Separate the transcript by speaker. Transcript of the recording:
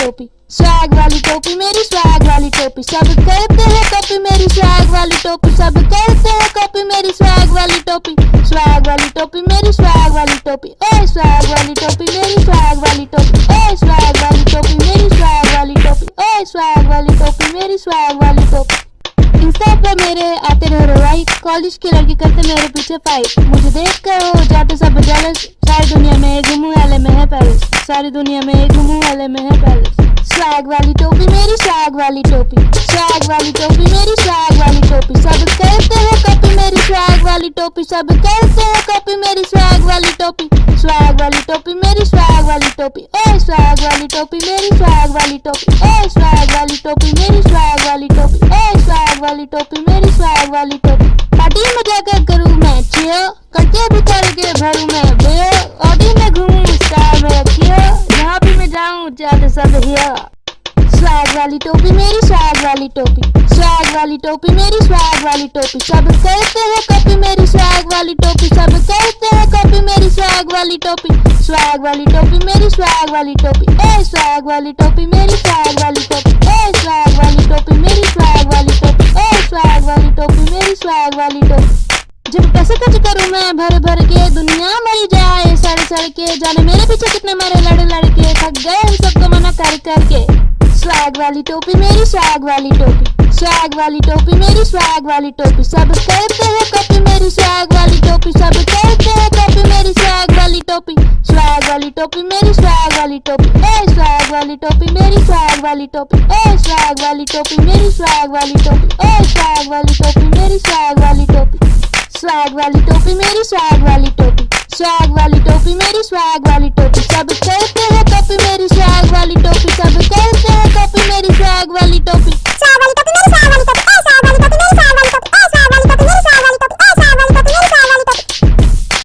Speaker 1: टोपी, स्वैग वाली टोपी मेरी स्वैग वाली टोपी, सब करते हैं कॉपी मेरी स्वैग वाली टोपी, सब करते हैं कॉपी मेरी स्वैग वाली टोपी, स्वैग वाली टोपी मेरी स्वैग वाली टोपी, ओए स्वैग वाली टोपी मेरी स्वैग वाली टोपी, ओए स्वैग वाली टोपी मेरी स्वैग वाली टोपी, ओए स्वैग वाली टोपी मेरी स्वैग वाली टोपी। इंस्टा पर मेरे आते रहे लाइक, कॉलेज की लड़की करते मेरे पीछे फाइट, मुझे देख कर हो जाते सब जेलस, सारी दुनिया में घूमू वाले में है पैरिस, सारी दुनिया में घूमू वाले में है पैरिस। स्वैग वाली टोपी मेरी स्वैग वाली टोपी, स्वैग वाली टोपी मेरी स्वैग वाली टोपी, सब करते हैं कॉपी मेरी स्वैग वाली टोपी, सब करते हैं कॉपी मेरी स्वैग वाली टोपी, स्वैग वाली टोपी मेरी स्वैग वाली टोपी, ओए स्वैग वाली टोपी मेरी स्वैग वाली टोपी, ओए स्वैग वाली टोपी मेरी स्वैग वाली टोपी, ओए स्वैग वाली टोपी मेरी स्वैग वाली टोपी। पार्टी में जाकर करूँ मैं चियो, कटके भी करके भरूँ मैं बेयो, ऑडी में घूमूं स्टार में रखियो, जहाँ भी मैं जाऊँ जाते सब हियो। स्वैग वाली टोपी मेरी स्वैग वाली टोपी, स्वैग वाली टोपी मेरी स्वैग वाली टोपी, सब करते हैं कॉपी मेरी स्वैग वाली टोपी, सब करते हैं कॉपी मेरी स्वैग वाली टोपी, स्वैग वाली टोपी मेरी स्वैग वाली टोपी, ओए स्वैग वाली टोपी मेरी स्वैग वाली टोपी, ओए स्वैग वाली टोपी मेरी स्वैग वाली टोपी, ओए स्वैग वाली टोपी मेरी स्वैग वाली टोपी। जब पैसे खर्च करूँ मैं भर भर के, दुनिया मरी जाए सड़ के, जाने मेरे पीछे कितने मारे लड़ लड़के, थक गए हम सबको मना कर करके। स्वैग वाली टोपी मेरी स्वैग वाली टोपी, स्वैग वाली टोपी मेरी स्वैग वाली टोपी, सब करते हैं कॉपी मेरी स्वैग वाली टोपी, सब करते हैं कॉपी मेरी स्वैग वाली टोपी, स्वैग वाली टोपी मेरी स्वैग वाली टोपी, ओए स्वैग वाली टोपी मेरी स्वैग वाली टोपी, ओए स्वैग वाली टोपी मेरी स्वैग वाली टोपी, ओए स्वैग वाली टोपी मेरी स्वैग वाली टोपी। स्वैग वाली टोपी मेरी स्वैग वाली टोपी, स्वैग वाली टोपी मेरी स्वैग वाली टोपी, सब करते हैं कॉपी मेरी